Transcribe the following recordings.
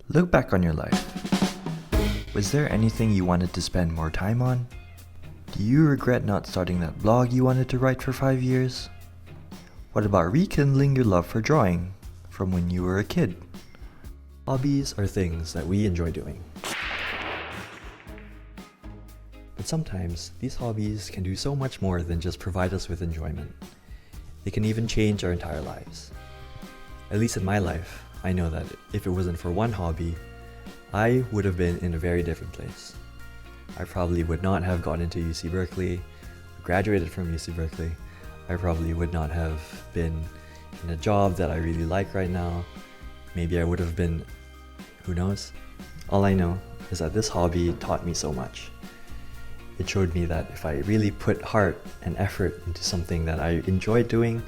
Look back on your life. Was there anything you wanted to spend more time on? Do you regret not starting that blog you wanted to write for 5 years? What about rekindling your love for drawing from when you were a kid? Hobbies are things that we enjoy doing. But sometimes these hobbies can do so much more than just provide us with enjoyment. They can even change our entire lives. At least in my life, I know that if it wasn't for one hobby, I would have been in a very different place. I probably would not have gotten into UC Berkeley, graduated from UC Berkeley. I probably would not have been in a job that I really like right now. Maybe I would have been, who knows? All I know is that this hobby taught me so much. It showed me that if I really put heart and effort into something that I enjoyed doing,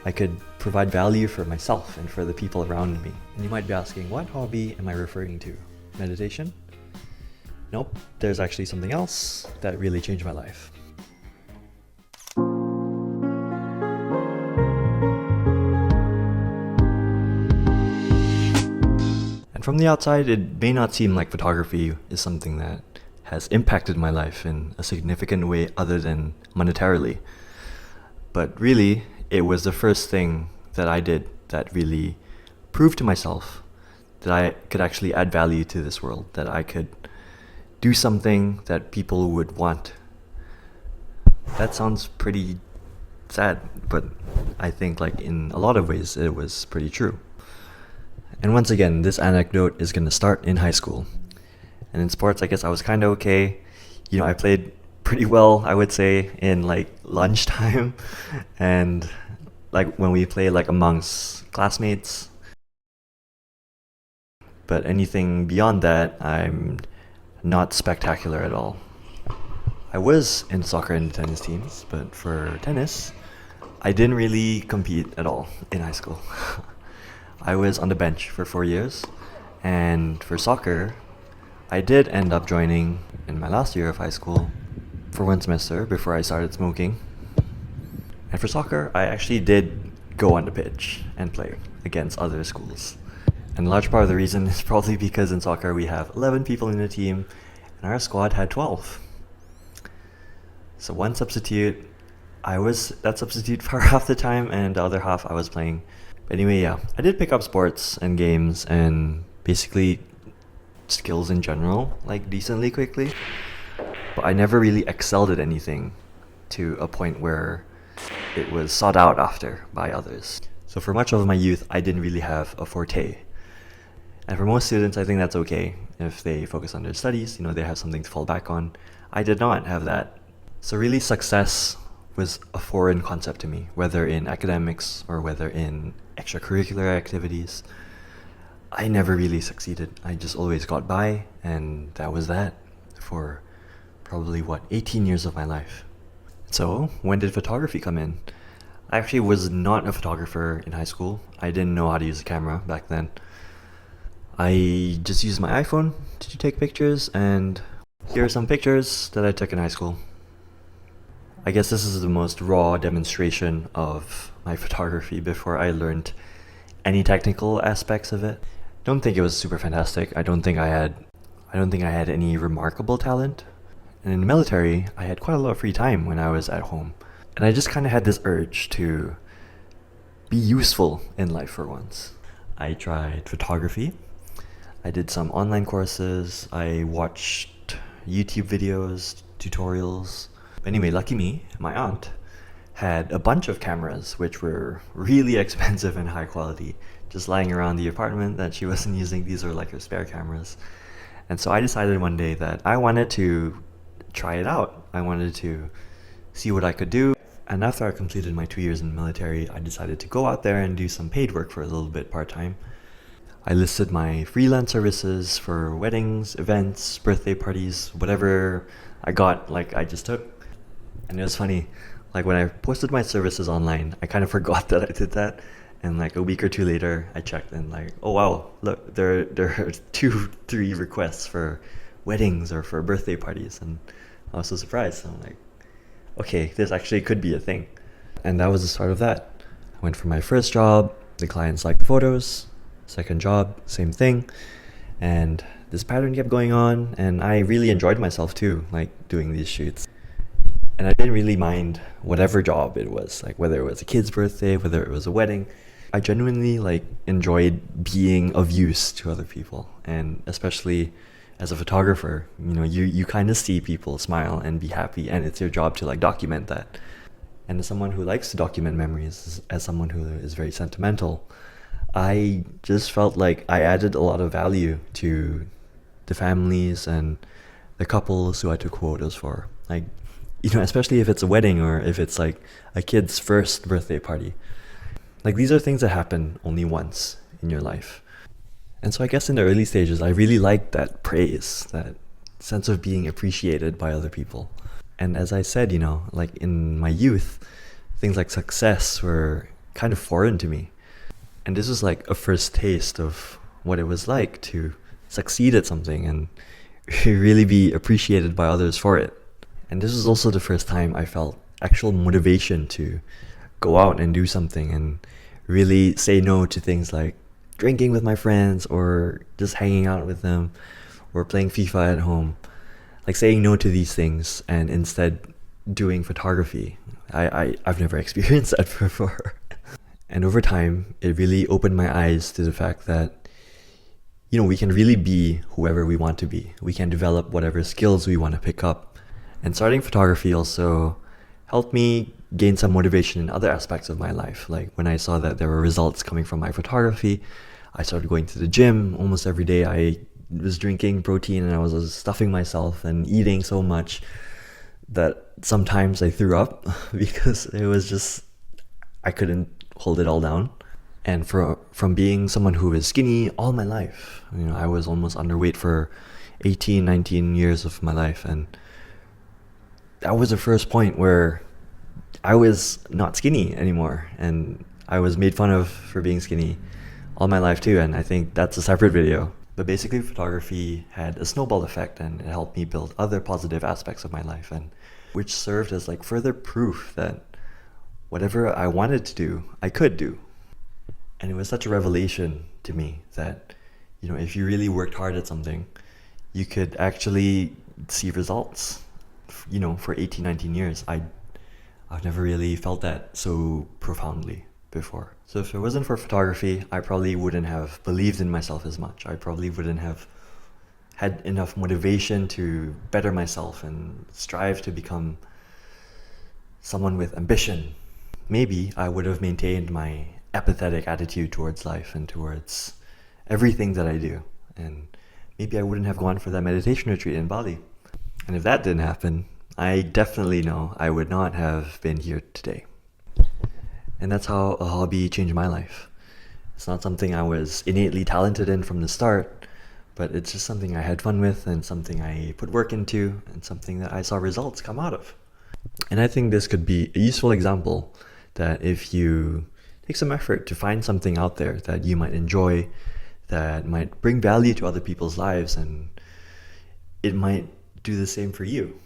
I could provide value for myself and for the people around me. And you might be asking, what hobby am I referring to? Meditation? Nope, there's actually something else that really changed my life. And from the outside, it may not seem like photography is something that has impacted my life in a significant way other than monetarily. But really, it was the first thing that I did that really proved to myself that I could actually add value to this world, that I could do something that people would want. That sounds pretty sad, but I think like in a lot of ways it was pretty true. And once again, this anecdote is going to start in high school. And in sports, I guess I was kind of okay. I played pretty well, I would say, in like lunchtime and like when we play like amongst classmates. But anything beyond that, I'm not spectacular at all. I was in soccer and tennis teams, but for tennis, I didn't really compete at all in high school. I was on the bench for 4 years, and for soccer, I did end up joining in my last year of high school for 1 semester before I started smoking. And for soccer, I actually did go on the pitch and play against other schools. And a large part of the reason is probably because in soccer we have 11 people in the team and our squad had 12. So one substitute, I was that substitute for half the time and the other half I was playing. But anyway, yeah, I did pick up sports and games and basically skills in general, like decently quickly. But I never really excelled at anything to a point where it was sought out after by others. So for much of my youth, I didn't really have a forte. And for most students, I think that's okay. If they focus on their studies, they have something to fall back on. I did not have that. So really, success was a foreign concept to me, whether in academics or whether in extracurricular activities. I never really succeeded. I just always got by, and that was that for probably 18 years of my life. So when did photography come in? I actually was not a photographer in high school. I didn't know how to use a camera back then. I just used my iPhone to take pictures, and here are some pictures that I took in high school. I guess this is the most raw demonstration of my photography before I learned any technical aspects of it. Don't think it was super fantastic. I don't think I had any remarkable talent. And in the military, I had quite a lot of free time when I was at home. And I just kind of had this urge to be useful in life for once. I tried photography. I did some online courses. I watched YouTube videos, tutorials. Anyway, lucky me, my aunt had a bunch of cameras which were really expensive and high quality, just lying around the apartment that she wasn't using. These were like her spare cameras. And so I decided one day that I wanted to try it out. I wanted to see what I could do. And after I completed my 2 years in the military, I decided to go out there and do some paid work for a little bit part-time. I listed my freelance services for weddings, events, birthday parties, whatever I got, I just took. And it was funny, when I posted my services online, I kind of forgot that I did that. And a week or two later, I checked and oh wow, look, there are 2-3 requests for weddings or for birthday parties. And I was so surprised. I'm like, okay, this actually could be a thing. And that was the start of that. I went for my first job. The clients liked the photos. Second job, same thing. And this pattern kept going on, and I really enjoyed myself too, like doing these shoots. And I didn't really mind whatever job it was, like whether it was a kid's birthday, whether it was a wedding. I genuinely like enjoyed being of use to other people, and especially as a photographer, you kind of see people smile and be happy, and it's your job to like document that. And as someone who likes to document memories, as someone who is very sentimental, I just felt like I added a lot of value to the families and the couples who I took photos for. Like, especially if it's a wedding or if it's like a kid's first birthday party. Like, these are things that happen only once in your life. And so I guess in the early stages, I really liked that praise, that sense of being appreciated by other people. And as I said, like in my youth, things like success were kind of foreign to me. And this was like a first taste of what it was like to succeed at something and really be appreciated by others for it. And this was also the first time I felt actual motivation to go out and do something and really say no to things like drinking with my friends or just hanging out with them or playing FIFA at home. Like saying no to these things and instead doing photography. I've never experienced that before. And over time, it really opened my eyes to the fact that, we can really be whoever we want to be. We can develop whatever skills we want to pick up. And starting photography also helped me gain some motivation in other aspects of my life. Like when I saw that there were results coming from my photography, I started going to the gym almost every day. I was drinking protein and I was stuffing myself and eating so much that sometimes I threw up because it was just, I couldn't hold it all down. And from being someone who was skinny all my life, I was almost underweight for 18, 19 years of my life. And that was the first point where I was not skinny anymore. And I was made fun of for being skinny all my life too. And I think that's a separate video. But basically, photography had a snowball effect, and it helped me build other positive aspects of my life, and which served as like further proof that whatever I wanted to do, I could do. And it was such a revelation to me that, if you really worked hard at something, you could actually see results. For 18, 19 years, I've never really felt that so profoundly before. So if it wasn't for photography, I probably wouldn't have believed in myself as much. I probably wouldn't have had enough motivation to better myself and strive to become someone with ambition. Maybe I would have maintained my apathetic attitude towards life and towards everything that I do. And maybe I wouldn't have gone for that meditation retreat in Bali. And if that didn't happen, I definitely know I would not have been here today. And that's how a hobby changed my life. It's not something I was innately talented in from the start, but it's just something I had fun with and something I put work into and something that I saw results come out of. And I think this could be a useful example that if you take some effort to find something out there that you might enjoy, that might bring value to other people's lives, and it might do the same for you.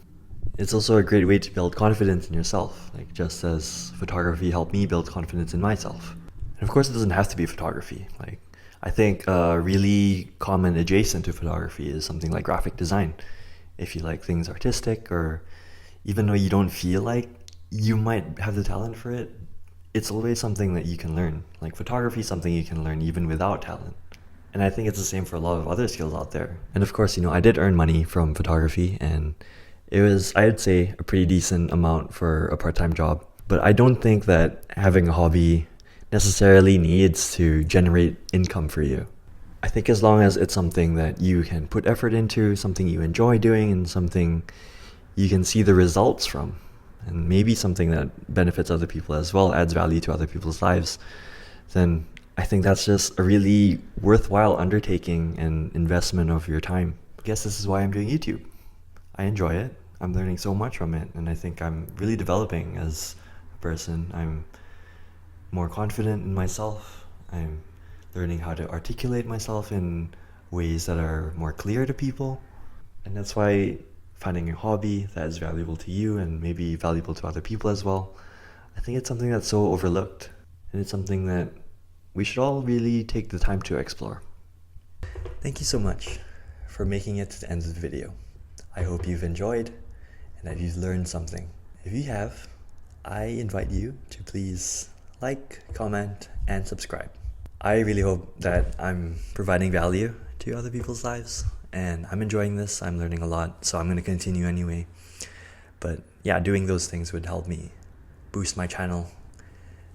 It's also a great way to build confidence in yourself, like just as photography helped me build confidence in myself. And of course, it doesn't have to be photography. Like, I think a really common adjacent to photography is something like graphic design. If you like things artistic, or even though you don't feel like you might have the talent for it, it's always something that you can learn. Like photography is something you can learn even without talent. And I think it's the same for a lot of other skills out there. And of course, I did earn money from photography, and it was, I'd say, a pretty decent amount for a part-time job. But I don't think that having a hobby necessarily needs to generate income for you. I think as long as it's something that you can put effort into, something you enjoy doing, and something you can see the results from, and maybe something that benefits other people as well, adds value to other people's lives, then I think that's just a really worthwhile undertaking and investment of your time. I guess this is why I'm doing YouTube. I enjoy it. I'm learning so much from it, and I think I'm really developing as a person. I'm more confident in myself. I'm learning how to articulate myself in ways that are more clear to people. And that's why finding a hobby that is valuable to you and maybe valuable to other people as well, I think it's something that's so overlooked. And it's something that we should all really take the time to explore. Thank you so much for making it to the end of the video. I hope you've enjoyed and that you've learned something. If you have, I invite you to please like, comment, and subscribe. I really hope that I'm providing value to other people's lives, and I'm enjoying this. I'm learning a lot, so I'm going to continue anyway. But yeah, doing those things would help me boost my channel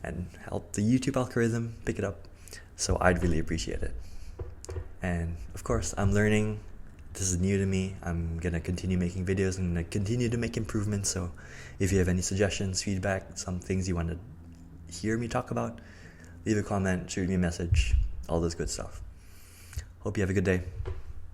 and help the YouTube algorithm pick it up. So I'd really appreciate it. And of course, I'm learning. This is new to me. I'm gonna continue making videos. I'm gonna continue to make improvements. So if you have any suggestions, feedback, some things you want to hear me talk about, leave a comment, shoot me a message, all this good stuff. Hope you have a good day.